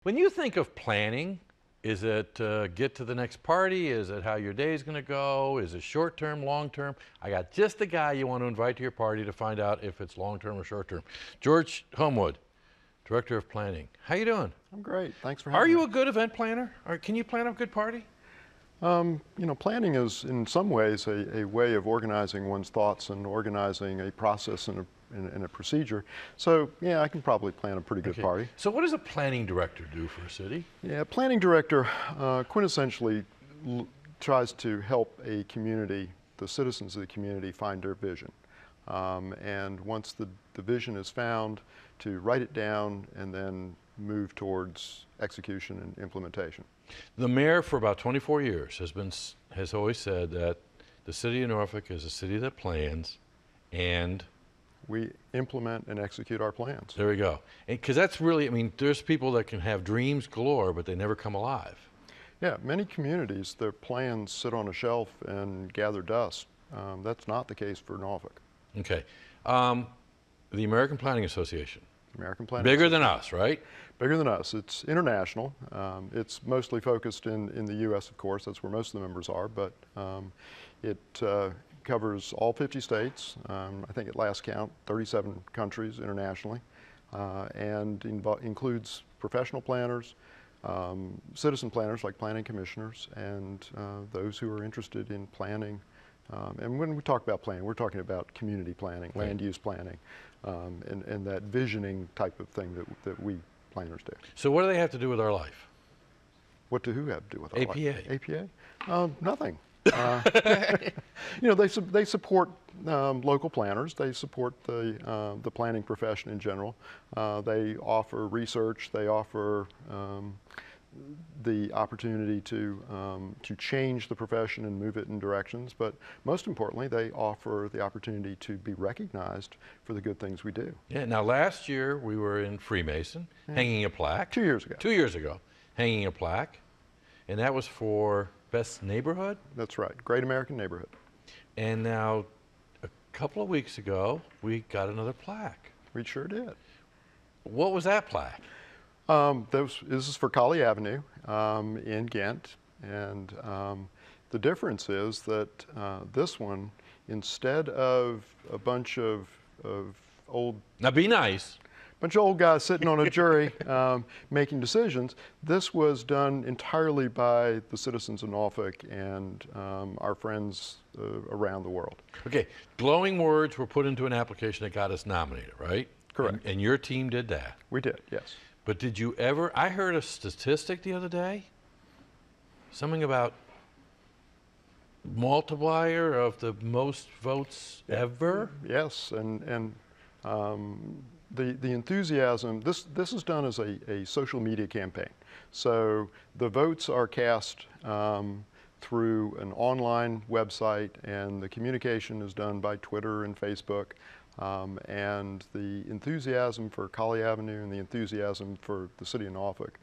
When you think of planning, is it get to the next party? Is it how your day is going to go? Is it short term, long term? I got just the guy you want to invite to your party to find out if it's long term or short term. George Homewood, Director of Planning. How you doing? I'm great. Thanks for having me. Are me. you a good event planner? Or can you plan a good party? You know, planning is in some ways a way of organizing one's thoughts and organizing a process and a procedure. So yeah, I can probably plan a pretty good party. So what does a planning director do for a city? Yeah, a planning director quintessentially tries to help a community, the citizens of the community, find their vision. And once the vision is found, to write it down and then move towards execution and implementation. The mayor for about 24 years has always said that the city of Norfolk is a city that plans, and we implement and execute our plans. There we go. Because that's really, I mean, there's people that can have dreams galore, but they never come alive. Yeah, many communities, their plans sit on a shelf and gather dust. That's not the case for Norfolk. Okay. The American Planning Association. American Planning Bigger than us, right? Bigger than us. It's international. It's mostly focused in the U.S., of course. That's where most of the members are, but it covers all 50 states. I think at last count, 37 countries internationally, and includes professional planners, citizen planners like planning commissioners, and those who are interested in planning. And when we talk about planning, we're talking about community planning, land use planning, and that visioning type of thing that we planners do. So what do they have to do with our life? What do who have to do with our life? APA? Nothing. You know, they support local planners. They support the planning profession in general. They offer research. They offer the opportunity to change the profession and move it in directions. But most importantly, they offer the opportunity to be recognized for the good things we do. Yeah. Now, last year we were in Freemason, hanging a plaque. 2 years ago. 2 years ago, hanging a plaque, and that was for Best Neighborhood? That's right, Great American Neighborhood. And now, a couple of weeks ago, we got another plaque. We sure did. What was that plaque? This is for Colley Avenue in Ghent, and the difference is that this one, instead of a bunch of old... Now be nice. Bunch of old guys sitting on a jury making decisions. This was done entirely by the citizens of Norfolk and our friends around the world. Okay, glowing words were put into an application that got us nominated, right? Correct. And your team did that? We did, yes. But did you ever, I heard a statistic the other day, something about multiplier of the most votes ever? Yes, and the enthusiasm, this is done as a social media campaign. So the votes are cast through an online website, and the communication is done by Twitter and Facebook. And the enthusiasm for Colley Avenue and the enthusiasm for the city of Norfolk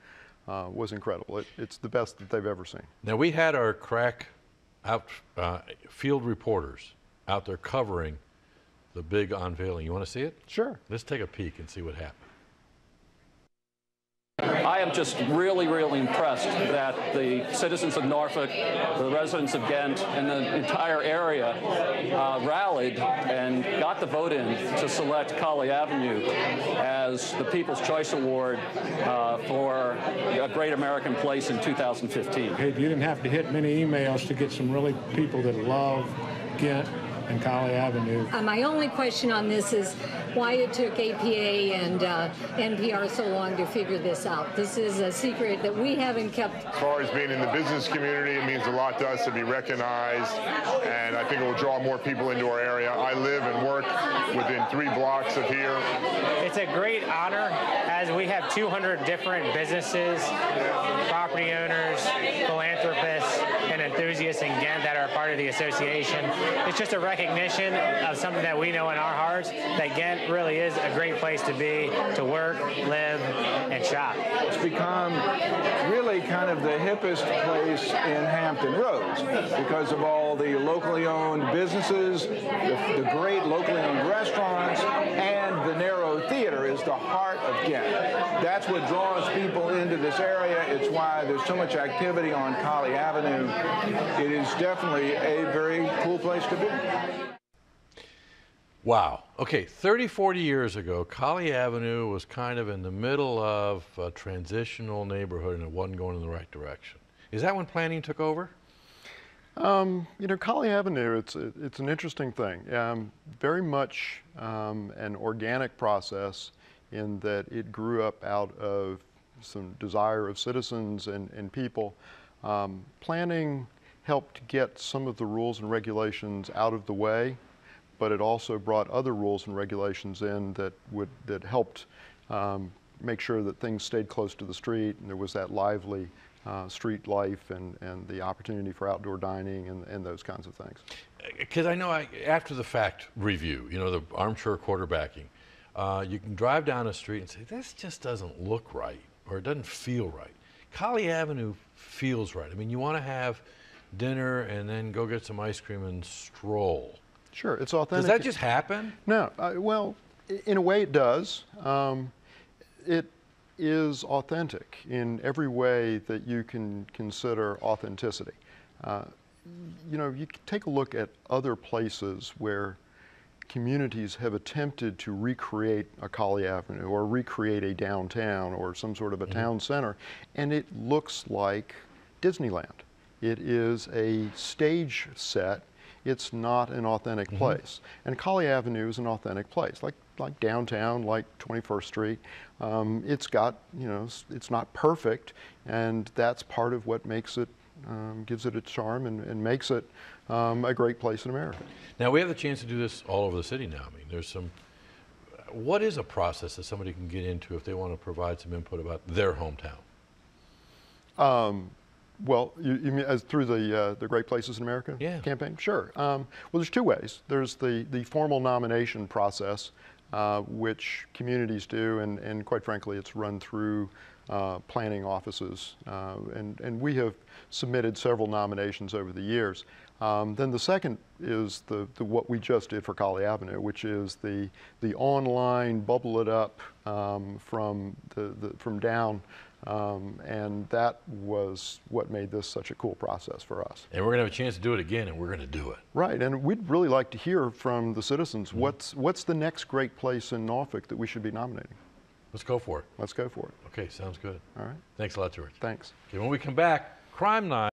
was incredible. It's the best that they've ever seen. Now, we had our crack out field reporters out there covering the big unveiling. You want to see it? Sure. Let's take a peek and see what happened. I am just really, really impressed that the citizens of Norfolk, the residents of Ghent, and the entire area rallied and got the vote in to select Colley Avenue as the People's Choice Award for a Great American Place in 2015. Hey, you didn't have to hit many emails to get some really people that love Ghent and Colley Avenue. My only question on this is why it took APA and NPR so long to figure this out. This is a secret that we haven't kept. As far as being in the business community, it means a lot to us to be recognized, and I think it will draw more people into our area. I live and work within 3 blocks of here. It's a great honor, as we have 200 different businesses, property owners, philanthropists, and enthusiasts in Ghent that are part of the association. It's just a recognition of something that we know in our hearts, that Ghent really is a great place to be, to work, live, and shop. It's become really really kind of the hippest place in Hampton Roads because of all the locally owned businesses, the great locally owned restaurants, and the Narrow Theater is the heart of Ghent. That's what draws people into this area. It's why there's so much activity on Colley Avenue. It is definitely a very cool place to be. Wow. Okay, 30, 40 years ago, Colley Avenue was kind of in the middle of a transitional neighborhood and it wasn't going in the right direction. Is that when planning took over? You know, Colley Avenue, it's an interesting thing. Very much an organic process in that it grew up out of some desire of citizens and people. Planning helped get some of the rules and regulations out of the way, but it also brought other rules and regulations in that helped make sure that things stayed close to the street and there was that lively street life and the opportunity for outdoor dining and those kinds of things. Because I know after the fact review, you know, the armchair quarterbacking, you can drive down a street and say, this just doesn't look right or it doesn't feel right. Colley Avenue feels right. I mean, you want to have dinner and then go get some ice cream and stroll. Sure, it's authentic. Does that just happen? No, well, in a way it does. It is authentic in every way that you can consider authenticity. You know, you can take a look at other places where communities have attempted to recreate a Colley Avenue or recreate a downtown or some sort of a town center, and it looks like Disneyland. It is a stage set. It's not an authentic place. And Colley Avenue is an authentic place, like downtown, like 21st Street. It's got, you know, it's not perfect, and that's part of what makes it, gives it its charm and makes it a great place in America. Now, we have the chance to do this all over the city now. I mean, there's some, what is a process that somebody can get into if they want to provide some input about their hometown? Well, you mean as through the Great Places in America campaign? Sure. Well, there's two ways. There's the formal nomination process, which communities do, and quite frankly, it's run through planning offices. And we have submitted several nominations over the years. Then the second is the what we just did for Colley Avenue, which is the online bubble it up from down. And that was what made this such a cool process for us. And we're going to have a chance to do it again, and we're going to do it. Right, and we'd really like to hear from the citizens. What's the next great place in Norfolk that we should be nominating? Let's go for it. Let's go for it. Okay, sounds good. All right. Thanks a lot, George. Thanks. Okay, when we come back, Crime Night.